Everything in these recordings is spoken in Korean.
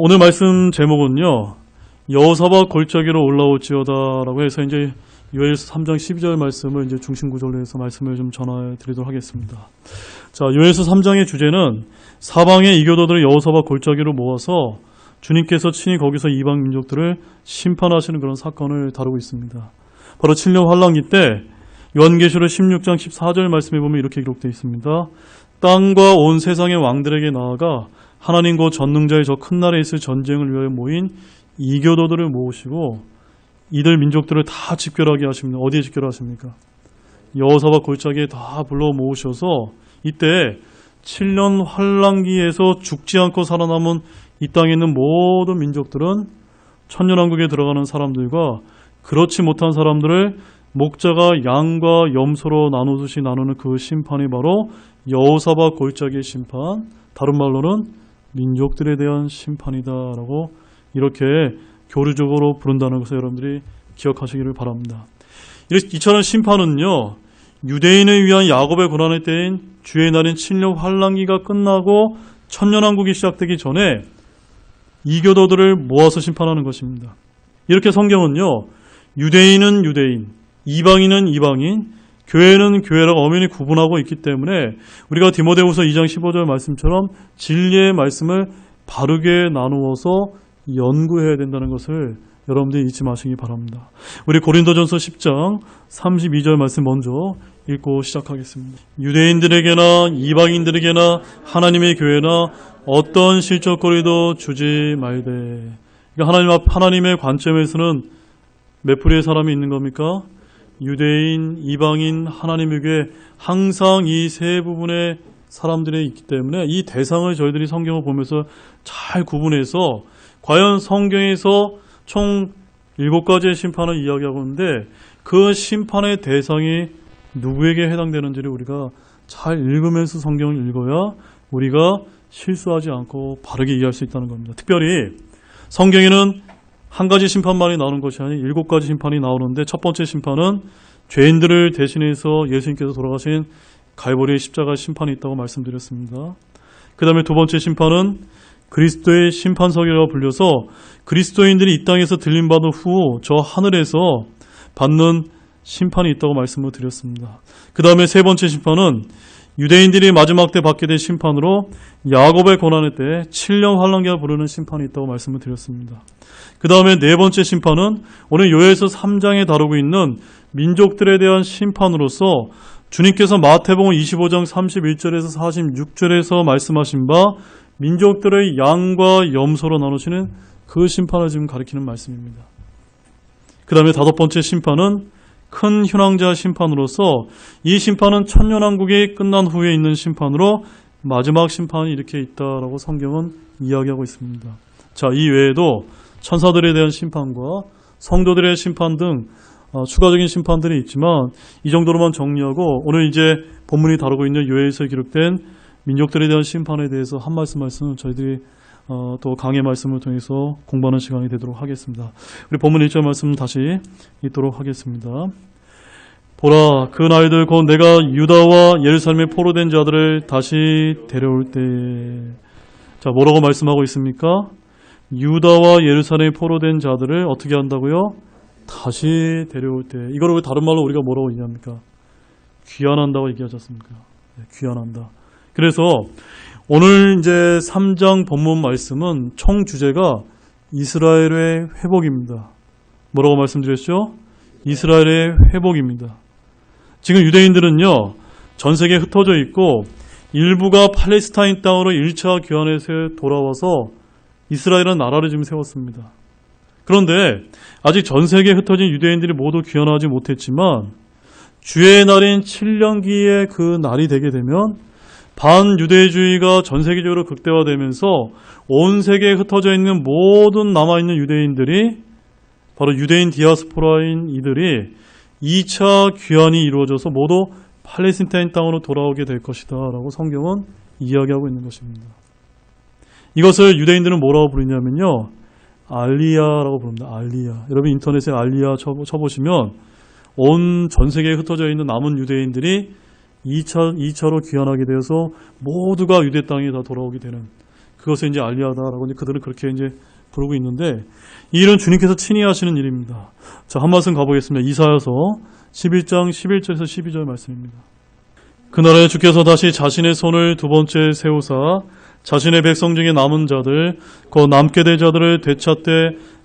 오늘 말씀 제목은요, 여호사밧 골짜기로 올라올지어다라고 해서 이제 요엘서 3장 12절 말씀을 이제 중심 구절로 해서 말씀을 좀 전해 드리도록 하겠습니다. 자, 요엘서 3장의 주제는 사방의 이교도들을 여호사밧 골짜기로 모아서 주님께서 친히 거기서 이방 민족들을 심판하시는 그런 사건을 다루고 있습니다. 바로 7년 환란기 때 요한계시록 16장 14절 말씀에 보면 이렇게 기록되어 있습니다. 땅과 온 세상의 왕들에게 나아가 하나님 곧 전능자의 저 큰 날에 있을 전쟁을 위하여 모인 이교도들을 모으시고 이들 민족들을 다 집결하게 하십니다. 어디에 집결하십니까? 여호사밧 골짜기에 다 불러 모으셔서 이때 7년 환란기에서 죽지 않고 살아남은 이 땅에 있는 모든 민족들은 천년왕국에 들어가는 사람들과 그렇지 못한 사람들을 목자가 양과 염소로 나누듯이 나누는 그 심판이 바로 여호사밧 골짜기의 심판, 다른 말로는 민족들에 대한 심판이다라고 이렇게 교류적으로 부른다는 것을 여러분들이 기억하시기를 바랍니다. 이처럼 심판은요, 유대인을 위한 야곱의 고난의 때인 주의 날인 7년 환란기가 끝나고 천년왕국이 시작되기 전에 이교도들을 모아서 심판하는 것입니다. 이렇게 성경은요, 유대인은 유대인, 이방인은 이방인, 교회는 교회라고 엄연히 구분하고 있기 때문에 우리가 디모데후서 2장 15절 말씀처럼 진리의 말씀을 바르게 나누어서 연구해야 된다는 것을 여러분들이 잊지 마시기 바랍니다. 우리 고린도전서 10장 32절 말씀 먼저 읽고 시작하겠습니다. 유대인들에게나 이방인들에게나 하나님의 교회나 어떤 실족거리도 주지 말되. 그러니까 하나님의 관점에서는 몇 부류의 사람이 있는 겁니까? 유대인, 이방인, 하나님의 교회, 항상 이 세 부분의 사람들이 있기 때문에 이 대상을 저희들이 성경을 보면서 잘 구분해서 과연 성경에서 총 7가지의 심판을 이야기하고 있는데 그 심판의 대상이 누구에게 해당되는지를 우리가 잘 읽으면서 성경을 읽어야 우리가 실수하지 않고 바르게 이해할 수 있다는 겁니다. 특별히 성경에는 한 가지 심판만이 나오는 것이 아닌 7가지 심판이 나오는데 첫 번째 심판은 죄인들을 대신해서 예수님께서 돌아가신 갈보리의 십자가 심판이 있다고 말씀드렸습니다. 그 다음에 두 번째 심판은 그리스도의 심판석이라고 불려서 그리스도인들이 이 땅에서 들림받은 후 저 하늘에서 받는 심판이 있다고 말씀을 드렸습니다. 그 다음에 세 번째 심판은 유대인들이 마지막 때 받게 된 심판으로 야곱의 고난의 때 7년 환란기가 부르는 심판이 있다고 말씀을 드렸습니다. 그 다음에 네 번째 심판은 오늘 요엘서 3장에 다루고 있는 민족들에 대한 심판으로서 주님께서 마태복음 25장 31절에서 46절에서 말씀하신 바 민족들의 양과 염소로 나누시는 그 심판을 지금 가리키는 말씀입니다. 그 다음에 다섯 번째 심판은 큰 현황자 심판으로서 이 심판은 천년왕국이 끝난 후에 있는 심판으로 마지막 심판이 이렇게 있다라고 성경은 이야기하고 있습니다. 자, 이 외에도 천사들에 대한 심판과 성도들의 심판 등 추가적인 심판들이 있지만 이 정도로만 정리하고 오늘 이제 본문이 다루고 있는 요엘서에 기록된 민족들에 대한 심판에 대해서 한 말씀 저희들이 또 강의 말씀을 통해서 공부하는 시간이 되도록 하겠습니다. 우리 본문 1절 말씀 다시 읽도록 하겠습니다. 보라, 그 날들 곧 내가 유다와 예루살렘에 포로된 자들을 다시 데려올 때. 자, 뭐라고 말씀하고 있습니까? 유다와 예루살렘에 포로된 자들을 어떻게 한다고요? 다시 데려올 때. 이걸 왜 다른 말로 우리가 뭐라고 얘기합니까? 귀환한다고 얘기하지 않습니까? 네, 귀환한다. 그래서 오늘 이제 3장 본문 말씀은 총 주제가 이스라엘의 회복입니다. 뭐라고 말씀드렸죠? 이스라엘의 회복입니다. 지금 유대인들은요, 전 세계에 흩어져 있고 일부가 팔레스타인 땅으로 1차 귀환에서 돌아와서 이스라엘은 나라를 지금 세웠습니다. 그런데 아직 전 세계에 흩어진 유대인들이 모두 귀환하지 못했지만 주의 날인 7년기의 그 날이 되게 되면 반유대주의가 전 세계적으로 극대화되면서 온 세계에 흩어져 있는 모든 남아있는 유대인들이 바로 유대인 디아스포라인 이들이 2차 귀환이 이루어져서 모두 팔레스타인 땅으로 돌아오게 될 것이다 라고 성경은 이야기하고 있는 것입니다. 이것을 유대인들은 뭐라고 부르냐면요, 알리야라고 부릅니다. 알리야. 여러분 인터넷에 알리야 쳐보시면 온 전 세계에 흩어져 있는 남은 유대인들이 2차로 귀환하게 되어서 모두가 유대 땅에 다 돌아오게 되는 그 그것을 이제 알리하다라고 이제 그들은 그렇게 이제 부르고 있는데 이 일은 주님께서 친히 하시는 일입니다. 자, 한 말씀 가보겠습니다. 이사야서 11장 11절에서 12절 말씀입니다. 그날에 주께서 다시 자신의 손을 두 번째 세우사 자신의 백성 중에 남은 자들 곧 남게 될 자들을 되찾되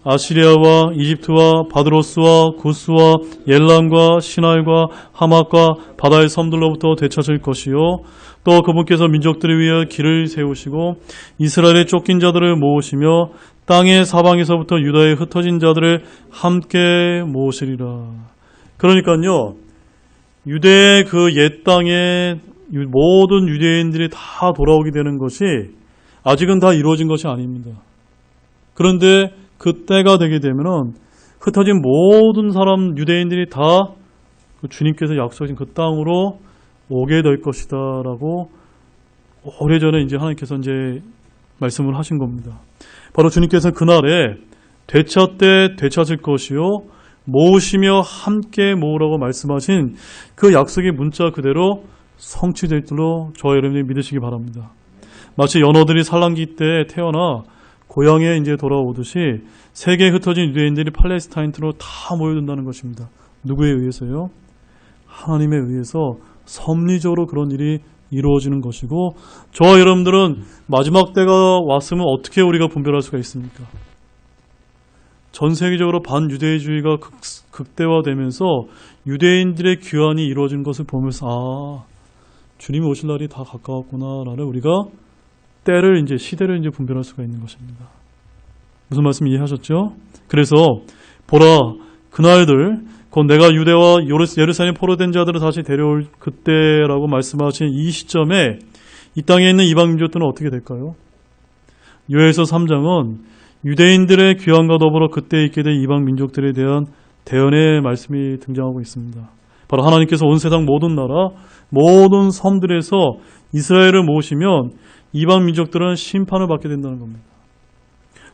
아시리아와 이집트와 바드로스와 구스와 엘람과 시날과 하맛과 바다의 섬들로부터 되찾을 것이요 또 그분께서 민족들을 위하여 길을 세우시고 이스라엘의 쫓긴 자들을 모으시며 땅의 사방에서부터 유다에 흩어진 자들을 함께 모으시리라. 그러니까요, 유대의 그 옛 땅에 모든 유대인들이 다 돌아오게 되는 것이 아직은 다 이루어진 것이 아닙니다. 그런데 그 때가 되게 되면은 흩어진 모든 사람 유대인들이 다 주님께서 약속하신 그 땅으로 오게 될 것이다라고 오래전에 이제 하나님께서 이제 말씀을 하신 겁니다. 바로 주님께서 그날에 되찾을 것이요 모으시며 함께 모으라고 말씀하신 그 약속의 문자 그대로 성취될 줄로 저와 여러분이 믿으시기 바랍니다. 마치 연어들이 산란기 때 태어나 고향에 이제 돌아오듯이 세계에 흩어진 유대인들이 팔레스타인으로 다 모여든다는 것입니다. 누구에 의해서요? 하나님에 의해서 섭리적으로 그런 일이 이루어지는 것이고 저와 여러분들은 마지막 때가 왔으면 어떻게 우리가 분별할 수가 있습니까? 전 세계적으로 반유대주의가 극대화되면서 유대인들의 귀환이 이루어진 것을 보면서 주님이 오실 날이 다 가까웠구나라는 우리가 때를 이제 시대를 이제 분별할 수가 있는 것입니다. 무슨 말씀 이해하셨죠? 그래서 보라 그날들 곧 내가 유대와 예루살렘 포로된 자들을 다시 데려올 그때라고 말씀하신 이 시점에 이 땅에 있는 이방 민족들은 어떻게 될까요? 요엘서 3장은 유대인들의 귀환과 더불어 그때 있게 된 이방 민족들에 대한 대언의 말씀이 등장하고 있습니다. 바로 하나님께서 온 세상 모든 나라, 모든 섬들에서 이스라엘을 모으시면 이방 민족들은 심판을 받게 된다는 겁니다.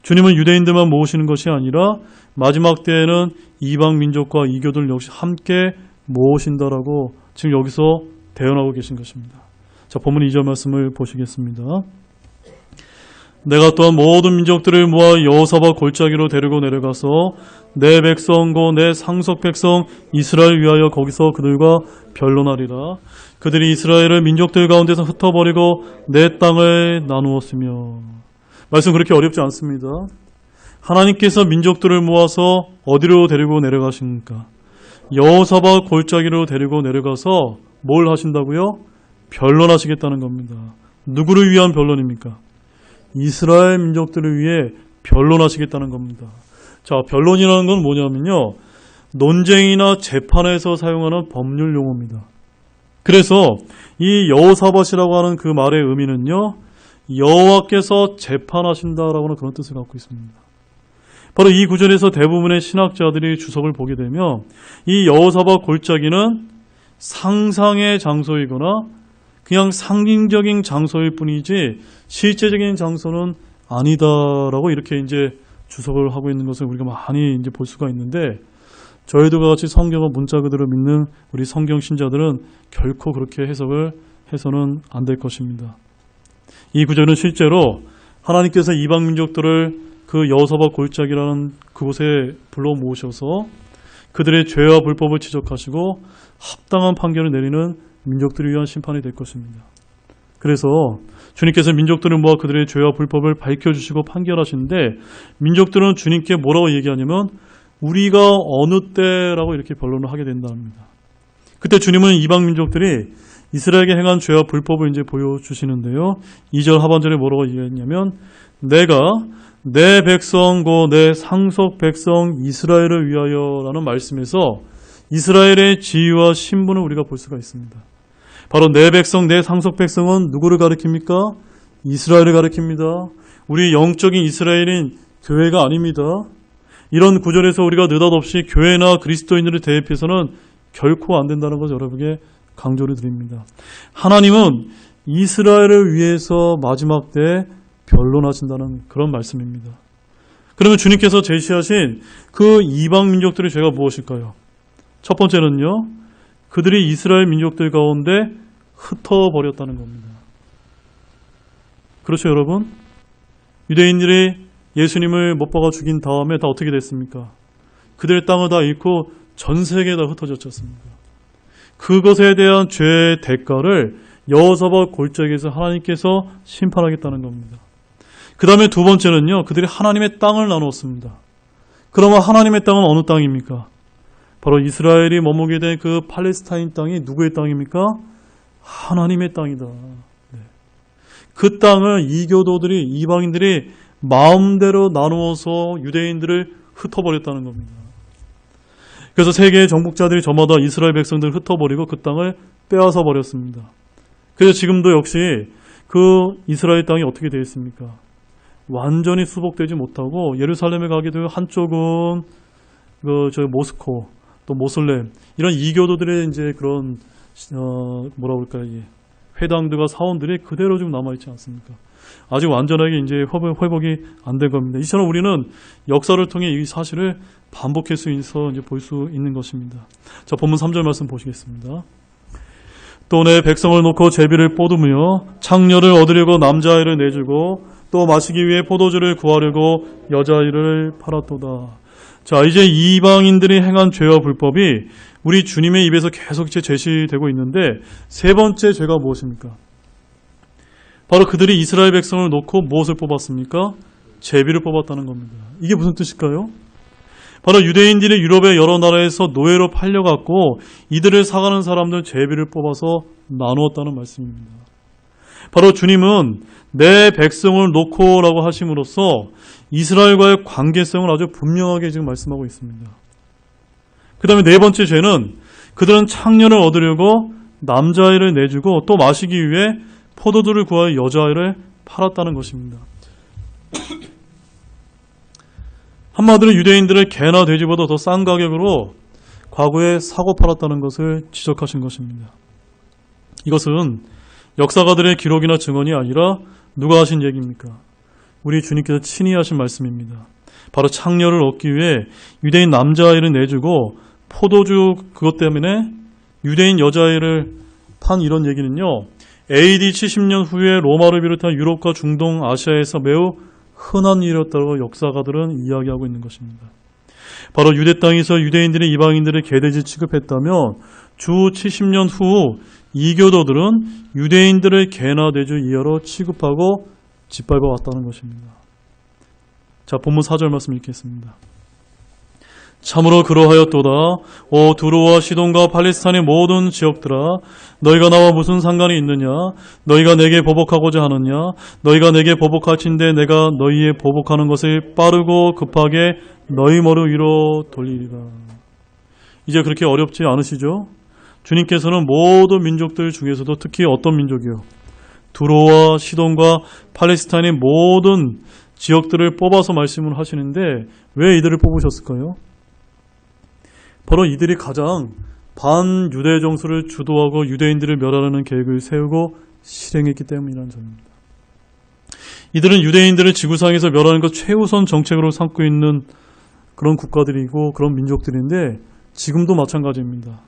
주님은 유대인들만 모으시는 것이 아니라 마지막 때에는 이방 민족과 이교들 역시 함께 모으신다라고 지금 여기서 대언하고 계신 것입니다. 자, 본문 2절 말씀을 보시겠습니다. 내가 또한 모든 민족들을 모아 여호사밧 골짜기로 데리고 내려가서 내 백성 곧 내 상속 백성 이스라엘 위하여 거기서 그들과 변론하리라. 그들이 이스라엘을 민족들 가운데서 흩어버리고 내 땅을 나누었으며. 말씀 그렇게 어렵지 않습니다. 하나님께서 민족들을 모아서 어디로 데리고 내려가십니까? 여호사밧 골짜기로 데리고 내려가서 뭘 하신다고요? 변론하시겠다는 겁니다. 누구를 위한 변론입니까? 이스라엘 민족들을 위해 변론하시겠다는 겁니다. 자, 변론이라는 건 뭐냐면요, 논쟁이나 재판에서 사용하는 법률 용어입니다. 그래서 이 여호사밧이라고 하는 그 말의 의미는요, 여호와께서 재판하신다라고 하는 그런 뜻을 갖고 있습니다. 바로 이 구절에서 대부분의 신학자들이 주석을 보게 되면 이 여호사밧 골짜기는 상상의 장소이거나 그냥 상징적인 장소일 뿐이지 실제적인 장소는 아니다라고 이렇게 이제 주석을 하고 있는 것을 우리가 많이 이제 볼 수가 있는데, 저희들과 같이 성경을 문자 그대로 믿는 우리 성경 신자들은 결코 그렇게 해석을 해서는 안 될 것입니다. 이 구절은 실제로 하나님께서 이방 민족들을 그 여호사밧 골짜기라는 그곳에 불러 모으셔서 그들의 죄와 불법을 지적하시고 합당한 판결을 내리는 민족들을 위한 심판이 될 것입니다. 그래서 주님께서 민족들을 모아 그들의 죄와 불법을 밝혀주시고 판결하시는데, 민족들은 주님께 뭐라고 얘기하냐면 우리가 어느 때라고 이렇게 변론을 하게 된답니다. 그때 주님은 이방 민족들이 이스라엘에게 행한 죄와 불법을 이제 보여주시는데요. 2절 하반절에 뭐라고 얘기했냐면 내가 내 백성 곧 내 상속 백성 이스라엘을 위하여라는 말씀에서 이스라엘의 지위와 신분을 우리가 볼 수가 있습니다. 바로 내 백성 내 상속 백성은 누구를 가리킵니까? 이스라엘을 가리킵니다. 우리 영적인 이스라엘인 교회가 아닙니다. 이런 구절에서 우리가 느닷없이 교회나 그리스도인들을 대입해서는 결코 안 된다는 것을 여러분에게 강조를 드립니다. 하나님은 이스라엘을 위해서 마지막 때에 변론하신다는 그런 말씀입니다. 그러면 주님께서 제시하신 그 이방 민족들의 죄가 무엇일까요? 첫 번째는요, 그들이 이스라엘 민족들 가운데 흩어버렸다는 겁니다. 그렇죠, 여러분? 유대인들이 예수님을 못 박아 죽인 다음에 다 어떻게 됐습니까? 그들의 땅을 다 잃고 전 세계에 다 흩어졌지 않습니까? 그것에 대한 죄의 대가를 여호사밧 골짜기에서 하나님께서 심판하겠다는 겁니다. 그 다음에 두 번째는요, 그들이 하나님의 땅을 나누었습니다. 그러면 하나님의 땅은 어느 땅입니까? 바로 이스라엘이 머무게 된 그 팔레스타인 땅이 누구의 땅입니까? 하나님의 땅이다. 네. 그 땅을 이교도들이, 이방인들이 마음대로 나누어서 유대인들을 흩어버렸다는 겁니다. 그래서 세계의 정복자들이 저마다 이스라엘 백성들을 흩어버리고 그 땅을 빼앗아 버렸습니다. 그래서 지금도 역시 그 이스라엘 땅이 어떻게 되어 있습니까? 완전히 수복되지 못하고 예루살렘에 가게 되면 한쪽은 저 모스코, 또 모슬렘 이런 이교도들의 이제 그런 뭐라 그럴까요? 회당들과 사원들이 그대로 좀 남아 있지 않습니까? 아직 완전하게 이제 회복이 안 된 겁니다. 이처럼 우리는 역사를 통해 이 사실을 반복할 수 있어 이제 볼 수 있는 것입니다. 자, 본문 3절 말씀 보시겠습니다. 또 내 백성을 놓고 제비를 뽑으며 창녀를 얻으려고 남자아이를 내주고 또 마시기 위해 포도주를 구하려고 여자아이를 팔았도다. 자, 이제 이방인들이 행한 죄와 불법이 우리 주님의 입에서 계속 제시되고 있는데 세 번째 죄가 무엇입니까? 바로 그들이 이스라엘 백성을 놓고 무엇을 뽑았습니까? 제비를 뽑았다는 겁니다. 이게 무슨 뜻일까요? 바로 유대인들이 유럽의 여러 나라에서 노예로 팔려갔고 이들을 사가는 사람들 제비를 뽑아서 나누었다는 말씀입니다. 바로 주님은 내 백성을 놓고라고 하심으로써 이스라엘과의 관계성을 아주 분명하게 지금 말씀하고 있습니다. 그 다음에 네 번째 죄는 그들은 창녀를 얻으려고 남자아이를 내주고 또 마시기 위해 포도주를 구하여 여자아이를 팔았다는 것입니다. 한마디로 유대인들을 개나 돼지보다 더 싼 가격으로 과거에 사고 팔았다는 것을 지적하신 것입니다. 이것은 역사가들의 기록이나 증언이 아니라 누가 하신 얘기입니까? 우리 주님께서 친히 하신 말씀입니다. 바로 창녀를 얻기 위해 유대인 남자아이를 내주고 포도주 그것 때문에 유대인 여자아이를 판 이런 얘기는요. AD 70년 후에 로마를 비롯한 유럽과 중동 아시아에서 매우 흔한 일이었다고 역사가들은 이야기하고 있는 것입니다. 바로 유대 땅에서 유대인들이 이방인들을 개돼지 취급했다면 주 70년 후 이교도들은 유대인들을 개나 돼지 이하로 취급하고 짓밟아 왔다는 것입니다. 자, 본문 4절 말씀 읽겠습니다. 참으로 그러하였도다. 오 두로와 시돈과 팔레스타인의 모든 지역들아, 너희가 나와 무슨 상관이 있느냐? 너희가 내게 보복하고자 하느냐? 너희가 내게 보복하신데 내가 너희의 보복하는 것을 빠르고 급하게 너희 머리 위로 돌리리라. 이제 그렇게 어렵지 않으시죠? 주님께서는 모든 민족들 중에서도 특히 어떤 민족이요? 두로와 시돈과 팔레스타인의 모든 지역들을 뽑아서 말씀을 하시는데 왜 이들을 뽑으셨을까요? 바로 이들이 가장 반유대 정서를 주도하고 유대인들을 멸하려는 계획을 세우고 실행했기 때문이라는 점입니다. 이들은 유대인들을 지구상에서 멸하는 것 최우선 정책으로 삼고 있는 그런 국가들이고 그런 민족들인데 지금도 마찬가지입니다.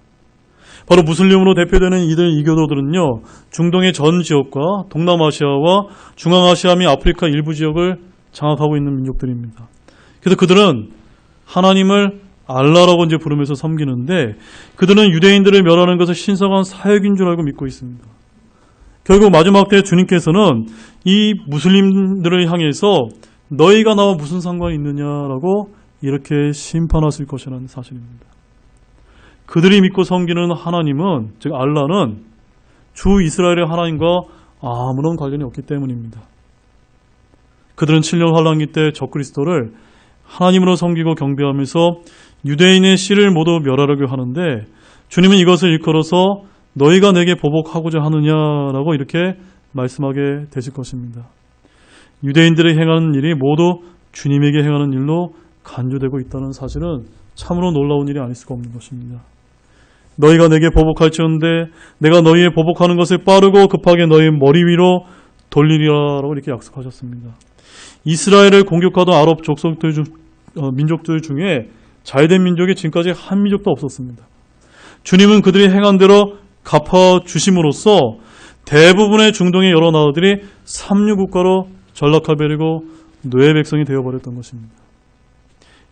바로 무슬림으로 대표되는 이들 이교도들은요, 중동의 전 지역과 동남아시아와 중앙아시아 및 아프리카 일부 지역을 장악하고 있는 민족들입니다. 그래서 그들은 하나님을 알라라고 이제 부르면서 섬기는데 그들은 유대인들을 멸하는 것을 신성한 사역인 줄 알고 믿고 있습니다. 결국 마지막 때 주님께서는 이 무슬림들을 향해서 너희가 나와 무슨 상관이 있느냐라고 이렇게 심판하실 것이라는 사실입니다. 그들이 믿고 섬기는 하나님은, 즉 알라는 주 이스라엘의 하나님과 아무런 관련이 없기 때문입니다. 그들은 7년 환란기 때 적그리스도를 하나님으로 섬기고 경배하면서 유대인의 씨를 모두 멸하려고 하는데 주님은 이것을 일컬어서 너희가 내게 보복하고자 하느냐라고 이렇게 말씀하게 되실 것입니다. 유대인들이 행하는 일이 모두 주님에게 행하는 일로 간주되고 있다는 사실은 참으로 놀라운 일이 아닐 수가 없는 것입니다. 너희가 내게 보복할지언데 내가 너희의 보복하는 것을 빠르고 급하게 너희 머리 위로 돌리리라라고 이렇게 약속하셨습니다. 이스라엘을 공격하던 아랍 족속들 민족들 중에 잘된 민족이 지금까지 한 민족도 없었습니다. 주님은 그들이 행한 대로 갚아주심으로써 대부분의 중동의 여러 나라들이 삼류국가로 전락하버리고 노예 백성이 되어버렸던 것입니다.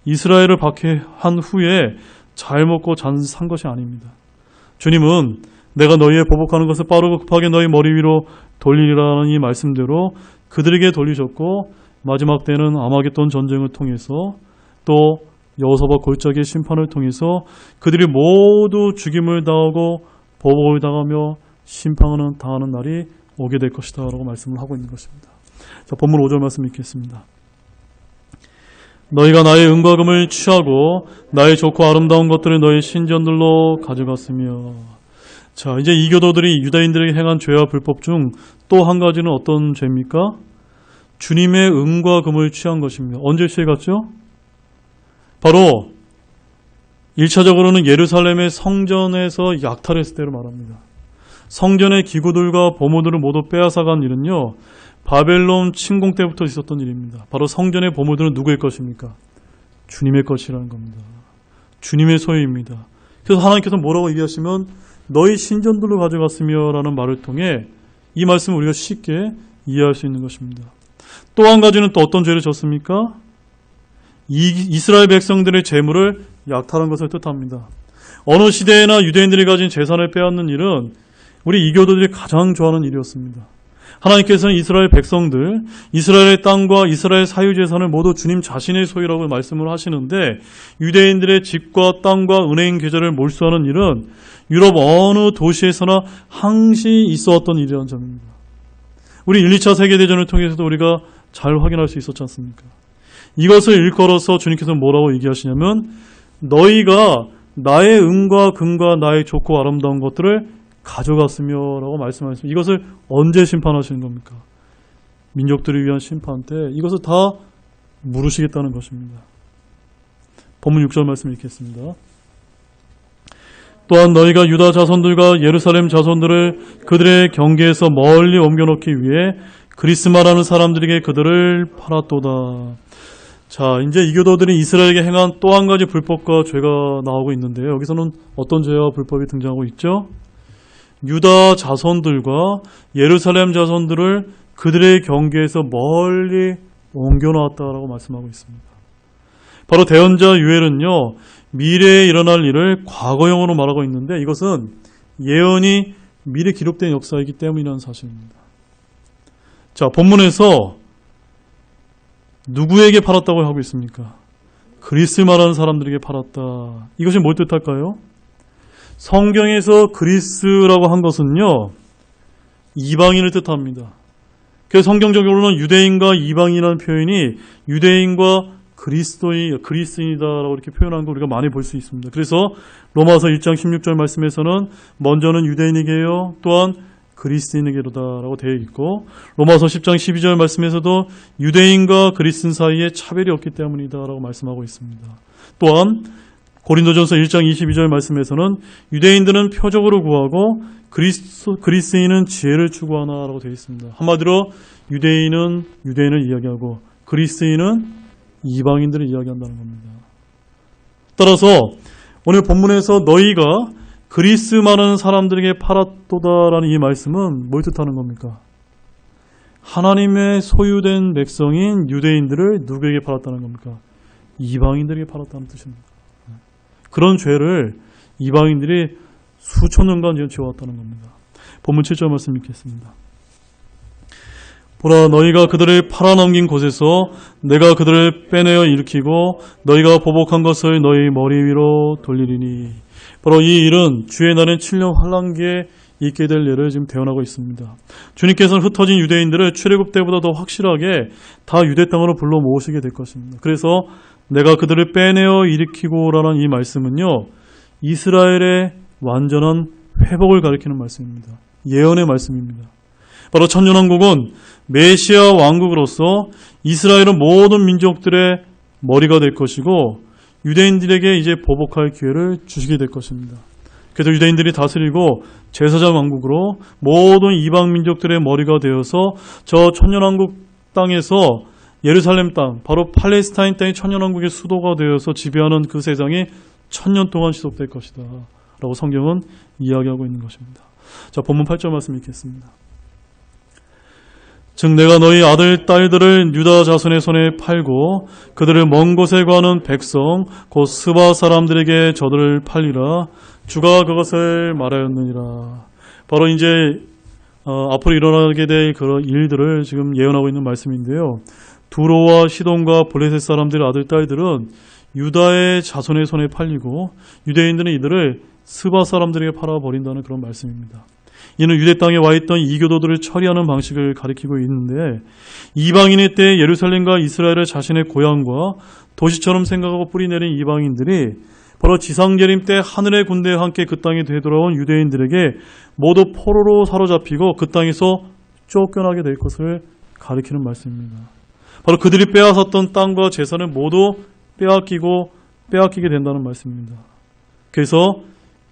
이스라엘을 박해한 후에 잘 먹고 잘 산 것이 아닙니다. 주님은 내가 너희의 보복하는 것을 빠르고 급하게 너희 머리 위로 돌리리라는 이 말씀대로 그들에게 돌리셨고, 마지막 때는 아마겟돈 전쟁을 통해서 또 여호사밧 골짜기의 심판을 통해서 그들이 모두 죽임을 당하고 보복을 당하며 심판을 당하는 날이 오게 될 것이다 라고 말씀을 하고 있는 것입니다. 자, 본문 5절 말씀 읽겠습니다. 너희가 나의 은과 금을 취하고 나의 좋고 아름다운 것들을 너희 신전들로 가져갔으며. 자, 이제 이교도들이 유다인들에게 행한 죄와 불법 중 또 한 가지는 어떤 죄입니까? 주님의 은과 금을 취한 것입니다. 언제 취해갔죠? 바로 1차적으로는 예루살렘의 성전에서 약탈했을 때를 말합니다. 성전의 기구들과 보물들을 모두 빼앗아간 일은요, 바벨론 침공 때부터 있었던 일입니다. 바로 성전의 보물들은 누구의 것입니까? 주님의 것이라는 겁니다. 주님의 소유입니다. 그래서 하나님께서 뭐라고 얘기하시면 너희 신전들로 가져갔으며 라는 말을 통해 이 말씀을 우리가 쉽게 이해할 수 있는 것입니다. 또 한 가지는 또 어떤 죄를 졌습니까? 이스라엘 백성들의 재물을 약탈한 것을 뜻합니다. 어느 시대에나 유대인들이 가진 재산을 빼앗는 일은 우리 이교도들이 가장 좋아하는 일이었습니다. 하나님께서는 이스라엘 백성들, 이스라엘의 땅과 이스라엘 사유재산을 모두 주님 자신의 소유라고 말씀을 하시는데, 유대인들의 집과 땅과 은행 계좌를 몰수하는 일은 유럽 어느 도시에서나 항시 있어왔던 일이라는 점입니다. 우리 1, 2차 세계대전을 통해서도 우리가 잘 확인할 수 있었지 않습니까? 이것을 일컬어서 주님께서 뭐라고 얘기하시냐면, 너희가 나의 은과 금과 나의 좋고 아름다운 것들을 가져갔으며 라고 말씀하셨습니다. 이것을 언제 심판하시는 겁니까? 민족들을 위한 심판 때 이것을 다 물으시겠다는 것입니다. 본문 6절 말씀 읽겠습니다. 또한 너희가 유다 자손들과 예루살렘 자손들을 그들의 경계에서 멀리 옮겨놓기 위해 그리스마라는 사람들에게 그들을 팔았도다. 자, 이제 이교도들이 이스라엘에게 행한 또 한 가지 불법과 죄가 나오고 있는데요. 여기서는 어떤 죄와 불법이 등장하고 있죠? 유다 자손들과 예루살렘 자손들을 그들의 경계에서 멀리 옮겨놓았다라고 말씀하고 있습니다. 바로 대언자 유엘은요, 미래에 일어날 일을 과거형으로 말하고 있는데 이것은 예언이 미리 기록된 역사이기 때문이라는 사실입니다. 자, 본문에서 누구에게 팔았다고 하고 있습니까? 그리스마라는 사람들에게 팔았다. 이것이 뭘 뜻할까요? 성경에서 그리스라고 한 것은요, 이방인을 뜻합니다. 그래서 성경적으로는 유대인과 이방인이라는 표현이 유대인과 그리스인이다라고 이렇게 표현한 거 우리가 많이 볼 수 있습니다. 그래서 로마서 1장 16절 말씀에서는 먼저는 유대인에게요, 또한 그리스인에게로다라고 되어 있고, 로마서 10장 12절 말씀에서도 유대인과 그리스인 사이에 차별이 없기 때문이다라고 말씀하고 있습니다. 또한 고린도전서 1장 22절 말씀에서는 유대인들은 표적으로 구하고 그리스인은 지혜를 추구하나라고 되어 있습니다. 한마디로 유대인은 유대인을 이야기하고 그리스인은 이방인들을 이야기한다는 겁니다. 따라서 오늘 본문에서 너희가 그리스마라는 사람들에게 팔았도다라는 이 말씀은 뭘 뜻하는 겁니까? 하나님의 소유된 백성인 유대인들을 누구에게 팔았다는 겁니까? 이방인들에게 팔았다는 뜻입니다. 그런 죄를 이방인들이 수천 년간 지어왔다는 겁니다. 본문 7절 말씀 읽겠습니다. 보라, 너희가 그들을 팔아넘긴 곳에서 내가 그들을 빼내어 일으키고 너희가 보복한 것을 너희 머리 위로 돌리리니. 바로 이 일은 주의 날엔 7년 환란기에 있게 될 예를 지금 대언하고 있습니다. 주님께서는 흩어진 유대인들을 출애굽 때보다 더 확실하게 다 유대 땅으로 불러 모으시게 될 것입니다. 그래서 내가 그들을 빼내어 일으키고라는 이 말씀은요, 이스라엘의 완전한 회복을 가리키는 말씀입니다. 예언의 말씀입니다. 바로 천년왕국은 메시아 왕국으로서 이스라엘은 모든 민족들의 머리가 될 것이고 유대인들에게 이제 보복할 기회를 주시게 될 것입니다. 그래서 유대인들이 다스리고 제사장 왕국으로 모든 이방 민족들의 머리가 되어서 저 천년왕국 땅에서 예루살렘 땅, 바로 팔레스타인 땅이 천년왕국의 수도가 되어서 지배하는 그 세상이 1000년 동안 지속될 것이다 라고 성경은 이야기하고 있는 것입니다. 자, 본문 8절 말씀 읽겠습니다. 즉 내가 너희 아들 딸들을 유다 자손의 손에 팔고 그들을 먼 곳에 가는 백성 곧 스바 사람들에게 저들을 팔리라. 주가 그것을 말하였느니라. 바로 이제 앞으로 일어나게 될 그런 일들을 지금 예언하고 있는 말씀인데요. 두로와 시돈과 블레셋 사람들의 아들 딸들은 유다의 자손의 손에 팔리고 유대인들은 이들을 스바 사람들에게 팔아버린다는 그런 말씀입니다. 이는 유대 땅에 와 있던 이교도들을 처리하는 방식을 가리키고 있는데 이방인의 때 예루살렘과 이스라엘을 자신의 고향과 도시처럼 생각하고 뿌리내린 이방인들이 바로 지상재림 때 하늘의 군대와 함께 그 땅에 되돌아온 유대인들에게 모두 포로로 사로잡히고 그 땅에서 쫓겨나게 될 것을 가리키는 말씀입니다. 바로 그들이 빼앗았던 땅과 재산을 모두 빼앗기게 된다는 말씀입니다. 그래서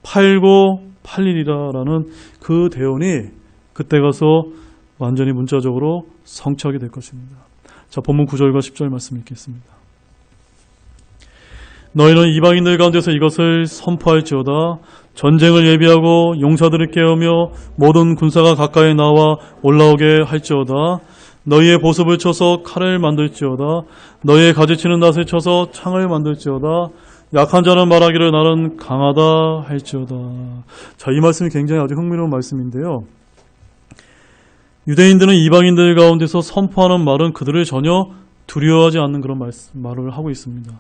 팔고 팔리리라라는 그 대언이 그때 가서 완전히 문자적으로 성취하게 될 것입니다. 자, 본문 9절과 10절 말씀 읽겠습니다. 너희는 이방인들 가운데서 이것을 선포할지어다. 전쟁을 예비하고 용사들을 깨우며 모든 군사가 가까이 나와 올라오게 할지어다. 너희의 보습을 쳐서 칼을 만들지어다. 너희의 가지치는 낫을 쳐서 창을 만들지어다. 약한 자는 말하기를 나는 강하다 할지어다. 자, 이 말씀이 굉장히 아주 흥미로운 말씀인데요. 유대인들은 이방인들 가운데서 선포하는 말은 그들을 전혀 두려워하지 않는 그런 말을 하고 있습니다.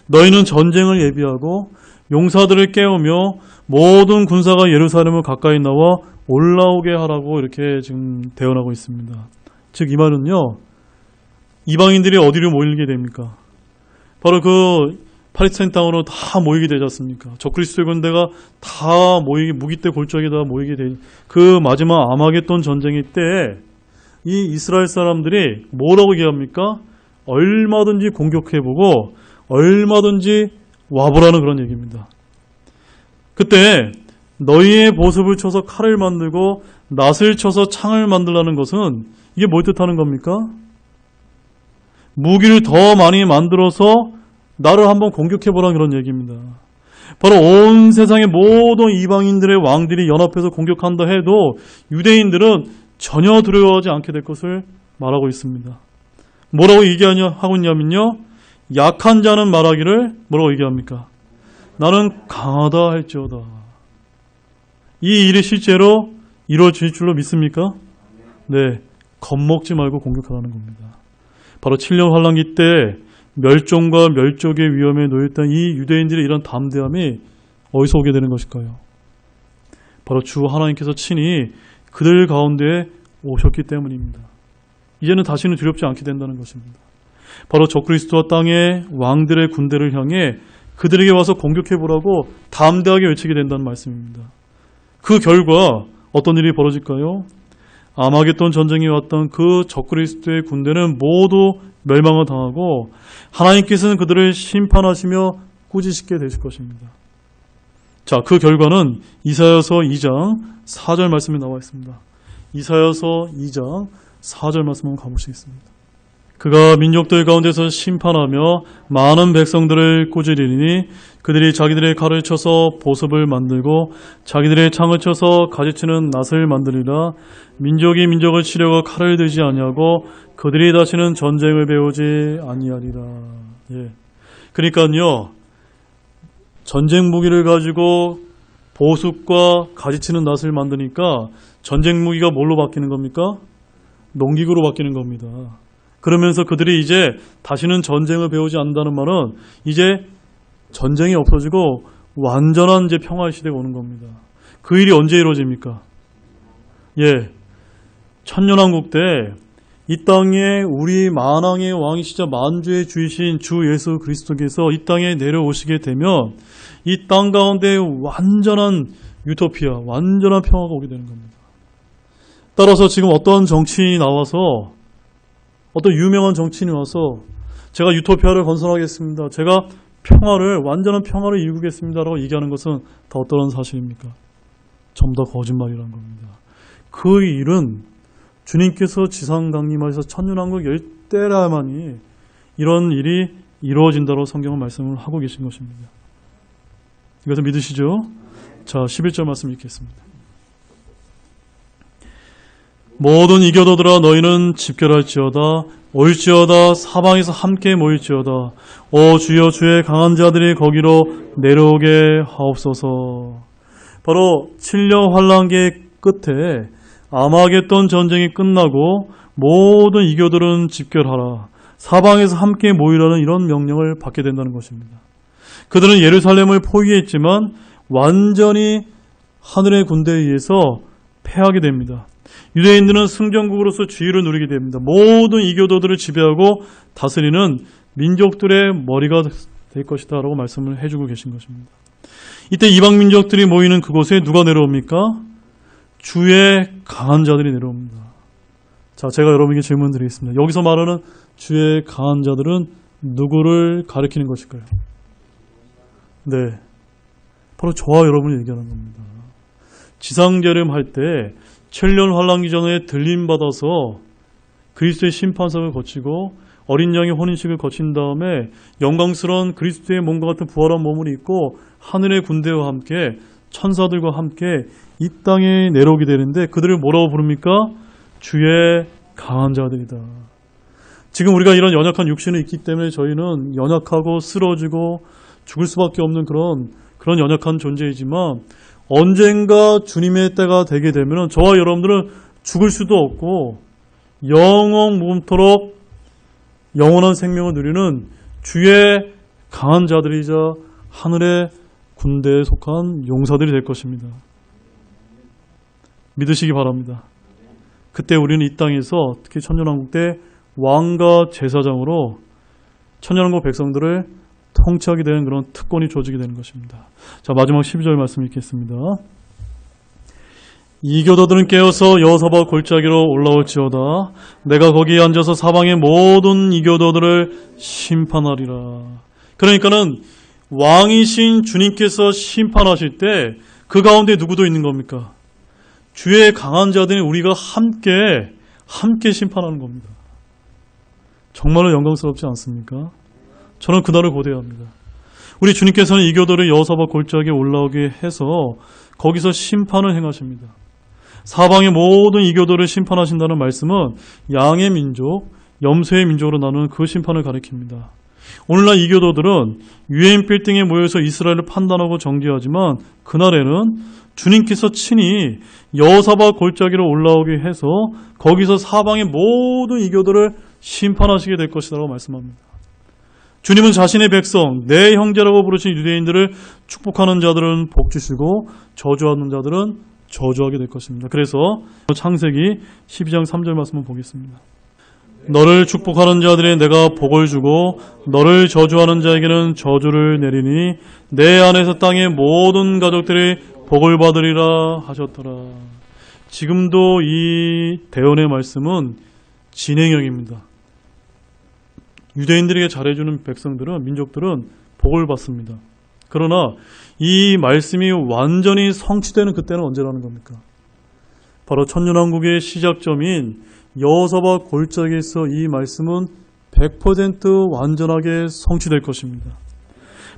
너희는 전쟁을 예비하고 용사들을 깨우며 모든 군사가 예루살렘을 가까이 나와 올라오게 하라고 이렇게 지금 대언하고 있습니다. 즉 이 말은요, 이방인들이 어디로 모이게 됩니까? 바로 그 팔레스타인 땅으로 다 모이게 되지 않습니까? 적그리스도의 군대가 다 모이게, 무기대 골짜기에 다 모이게 된 그 마지막 아마겟돈 전쟁의 때에 이 이스라엘 사람들이 뭐라고 얘기합니까? 얼마든지 공격해보고 얼마든지 와보라는 그런 얘기입니다. 그때 너희의 보습을 쳐서 칼을 만들고 낫을 쳐서 창을 만들라는 것은 이게 뭘 뜻하는 겁니까? 무기를 더 많이 만들어서 나를 한번 공격해보라는 그런 얘기입니다. 바로 온 세상의 모든 이방인들의 왕들이 연합해서 공격한다 해도 유대인들은 전혀 두려워하지 않게 될 것을 말하고 있습니다. 뭐라고 하고 있냐면요, 약한 자는 말하기를 뭐라고 얘기합니까? 나는 강하다 할지어다. 이 일이 실제로 이루어질 줄로 믿습니까? 네, 겁먹지 말고 공격하라는 겁니다. 바로 7년 환란기 때 멸종과 멸족의 위험에 놓였던 이 유대인들의 이런 담대함이 어디서 오게 되는 것일까요? 바로 주 하나님께서 친히 그들 가운데 오셨기 때문입니다. 이제는 다시는 두렵지 않게 된다는 것입니다. 바로 적그리스도와 땅의 왕들의 군대를 향해 그들에게 와서 공격해보라고 담대하게 외치게 된다는 말씀입니다. 그 결과 어떤 일이 벌어질까요? 아마겟돈 전쟁이 왔던 그 적그리스도의 군대는 모두 멸망을 당하고 하나님께서는 그들을 심판하시며 꾸짖게 되실 것입니다. 자, 그 결과는 이사야서 2장 4절 말씀에 나와 있습니다. 이사야서 2장 4절 말씀 한번 가보시겠습니다. 그가 민족들 가운데서 심판하며 많은 백성들을 꾸짖으리니 그들이 자기들의 칼을 쳐서 보습을 만들고 자기들의 창을 쳐서 가지치는 낫을 만들리라. 민족이 민족을 치려고 칼을 들지 아니하고 그들이 다시는 전쟁을 배우지 아니하리라. 예. 그러니까요, 전쟁 무기를 가지고 보습과 가지치는 낫을 만드니까 전쟁 무기가 뭘로 바뀌는 겁니까? 농기구로 바뀌는 겁니다. 그러면서 그들이 이제 다시는 전쟁을 배우지 않는다는 말은 이제 전쟁이 없어지고 완전한 이제 평화의 시대가 오는 겁니다. 그 일이 언제 이루어집니까? 예, 천년왕국 때 이 땅에 우리 만왕의 왕이시자 만주의 주이신 주 예수 그리스도께서 이 땅에 내려오시게 되면 이 땅 가운데 완전한 유토피아, 완전한 평화가 오게 되는 겁니다. 따라서 지금 어떤 정치인이 나와서 어떤 유명한 정치인이 와서 제가 유토피아를 건설하겠습니다. 제가 완전한 평화를 이루겠습니다라고 얘기하는 것은 다 어떠한 사실입니까? 전부 다 거짓말이라는 겁니다. 그 일은 주님께서 지상 강림하셔서 천년왕국 열대라만이 이런 일이 이루어진다고 성경은 말씀을 하고 계신 것입니다. 이것을 믿으시죠? 자, 11절 말씀 읽겠습니다. 모든 이교도들아 너희는 집결할지어다. 올지어다. 사방에서 함께 모일지어다. 오 주여 주의 강한 자들이 거기로 내려오게 하옵소서. 바로 7년 환란기의 끝에 아마겟돈 전쟁이 끝나고 모든 이교들은 집결하라. 사방에서 함께 모이라는 이런 명령을 받게 된다는 것입니다. 그들은 예루살렘을 포위했지만 완전히 하늘의 군대에 의해서 패하게 됩니다. 유대인들은 승전국으로서 지위를 누리게 됩니다. 모든 이교도들을 지배하고 다스리는 민족들의 머리가 될 것이다 라고 말씀을 해주고 계신 것입니다. 이때 이방 민족들이 모이는 그곳에 누가 내려옵니까? 주의 강한 자들이 내려옵니다. 자, 제가 여러분에게 질문 드리겠습니다. 여기서 말하는 주의 강한 자들은 누구를 가리키는 것일까요? 네, 바로 저와 여러분을 얘기하는 겁니다. 지상재림할 때 7년 환란기 전에 들림받아서 그리스도의 심판석을 거치고 어린 양의 혼인식을 거친 다음에 영광스러운 그리스도의 몸과 같은 부활한 몸을 입고 하늘의 군대와 함께 천사들과 함께 이 땅에 내려오게 되는데 그들을 뭐라고 부릅니까? 주의 강한 자들이다. 지금 우리가 이런 연약한 육신이 있기 때문에 저희는 연약하고 쓰러지고 죽을 수밖에 없는 그런 연약한 존재이지만 언젠가 주님의 때가 되게 되면 저와 여러분들은 죽을 수도 없고 영원 무금토록 영원한 생명을 누리는 주의 강한 자들이자 하늘의 군대에 속한 용사들이 될 것입니다. 믿으시기 바랍니다. 그때 우리는 이 땅에서 특히 천년왕국 때 왕과 제사장으로 천년왕국 백성들을 통치하게 되는 그런 특권이 주어지게 되는 것입니다. 자, 마지막 12절 말씀 읽겠습니다. 이교도들은 깨어서 여호사밧 골짜기로 올라올지어다. 내가 거기에 앉아서 사방의 모든 이교도들을 심판하리라. 그러니까는 왕이신 주님께서 심판하실 때 그 가운데 누구도 있는 겁니까? 주의 강한 자들이 우리가 함께 심판하는 겁니다. 정말로 영광스럽지 않습니까? 저는 그날을 고대합니다. 우리 주님께서는 이교도를 여호사밧 골짜기에 올라오게 해서 거기서 심판을 행하십니다. 사방의 모든 이교도를 심판하신다는 말씀은 양의 민족, 염소의 민족으로 나누는 그 심판을 가리킵니다. 오늘날 이교도들은 유엔 빌딩에 모여서 이스라엘을 판단하고 정죄하지만 그날에는 주님께서 친히 여호사밧 골짜기로 올라오게 해서 거기서 사방의 모든 이교도를 심판하시게 될 것이라고 말씀합니다. 주님은 자신의 백성, 내 형제라고 부르신 유대인들을 축복하는 자들은 복 주시고 저주하는 자들은 저주하게 될 것입니다. 그래서 창세기 12장 3절 말씀을 보겠습니다. 너를 축복하는 자들에 내가 복을 주고 너를 저주하는 자에게는 저주를 내리니 내 안에서 땅의 모든 가족들이 복을 받으리라 하셨더라. 지금도 이 대언의 말씀은 진행형입니다. 유대인들에게 잘해주는 백성들은, 민족들은 복을 받습니다. 그러나 이 말씀이 완전히 성취되는 그때는 언제라는 겁니까? 바로 천년왕국의 시작점인 여호사밧 골짜기에서 이 말씀은 100% 완전하게 성취될 것입니다.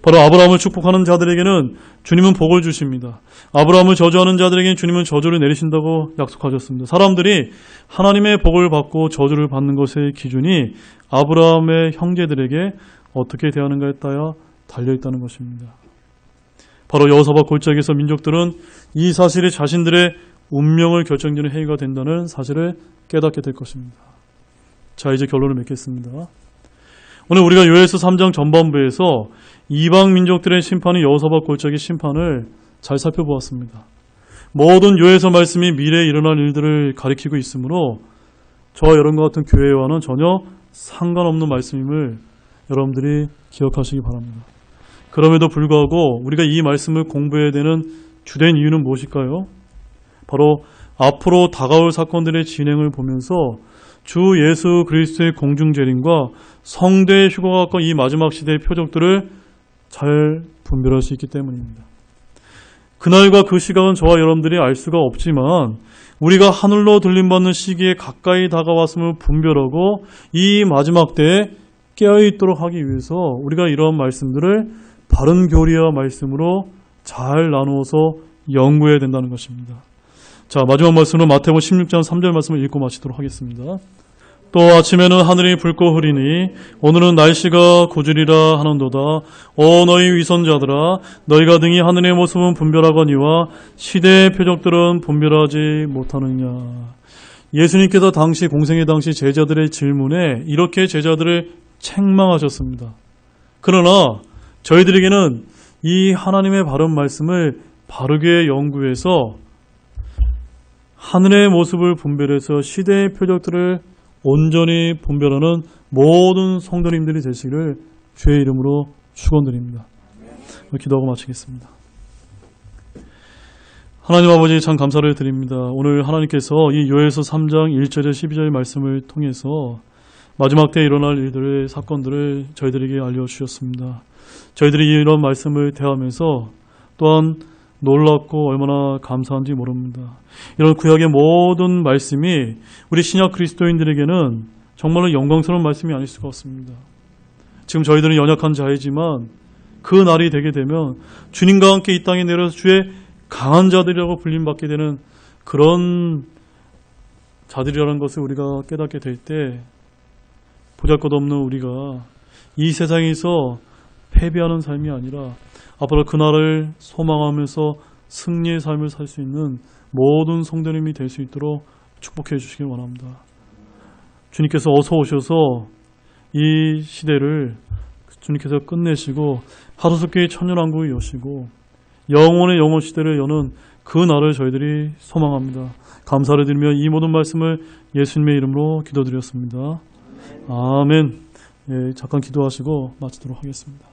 바로 아브라함을 축복하는 자들에게는 주님은 복을 주십니다. 아브라함을 저주하는 자들에게는 주님은 저주를 내리신다고 약속하셨습니다. 사람들이 하나님의 복을 받고 저주를 받는 것의 기준이 아브라함의 형제들에게 어떻게 대하는가에 따라 달려있다는 것입니다. 바로 여호사밧 골짜기에서 민족들은 이 사실이 자신들의 운명을 결정짓는 행위가 된다는 사실을 깨닫게 될 것입니다. 자, 이제 결론을 맺겠습니다. 오늘 우리가 요엘서 3장 전반부에서 이방 민족들의 심판이 여호사밧 골짜기 심판을 잘 살펴보았습니다. 모든 요엘서 말씀이 미래에 일어날 일들을 가리키고 있으므로 저와 여러분과 같은 교회와는 전혀 상관없는 말씀임을 여러분들이 기억하시기 바랍니다. 그럼에도 불구하고 우리가 이 말씀을 공부해야 되는 주된 이유는 무엇일까요? 바로 앞으로 다가올 사건들의 진행을 보면서 주 예수 그리스도의 공중재림과 성대의 휴거가 이 마지막 시대의 표적들을 잘 분별할 수 있기 때문입니다. 그날과 그 시각은 저와 여러분들이 알 수가 없지만 우리가 하늘로 들림받는 시기에 가까이 다가왔음을 분별하고 이 마지막 때에 깨어있도록 하기 위해서 우리가 이러한 말씀들을 바른 교리와 말씀으로 잘 나누어서 연구해야 된다는 것입니다. 자, 마지막 말씀은 마태복음 16장 3절 말씀을 읽고 마치도록 하겠습니다. 또 아침에는 하늘이 붉고 흐리니 오늘은 날씨가 고주리라 하는도다. 오 너희 위선자들아, 너희가 등이 하늘의 모습은 분별하거니와 시대의 표적들은 분별하지 못하느냐. 예수님께서 당시 공생의 당시 제자들의 질문에 이렇게 제자들을 책망하셨습니다. 그러나 저희들에게는 이 하나님의 바른 말씀을 바르게 연구해서 하늘의 모습을 분별해서 시대의 표적들을 온전히 분별하는 모든 성도님들이 되시기를 주의 이름으로 축원드립니다. 기도하고 마치겠습니다. 하나님 아버지 참 감사를 드립니다. 오늘 하나님께서 이 요엘서 3장 1절에 12절 말씀을 통해서 마지막 때에 일어날 일들의 사건들을 저희들에게 알려주셨습니다. 저희들이 이런 말씀을 대하면서 또한 놀랍고 얼마나 감사한지 모릅니다. 이런 구약의 모든 말씀이 우리 신약 그리스도인들에게는 정말로 영광스러운 말씀이 아닐 수가 없습니다. 지금 저희들은 연약한 자이지만 그 날이 되게 되면 주님과 함께 이 땅에 내려서 주의 강한 자들이라고 불림받게 되는 그런 자들이라는 것을 우리가 깨닫게 될 때 보잘것없는 우리가 이 세상에서 패배하는 삶이 아니라 앞으로 그날을 소망하면서 승리의 삶을 살 수 있는 모든 성도님이 될 수 있도록 축복해 주시길 원합니다. 주님께서 어서 오셔서 이 시대를 주님께서 끝내시고 하루속히 천년왕국을 여시고 영원의 영원 시대를 여는 그 날을 저희들이 소망합니다. 감사를 드리며 이 모든 말씀을 예수님의 이름으로 기도드렸습니다. 아멘. 예, 잠깐 기도하시고 마치도록 하겠습니다.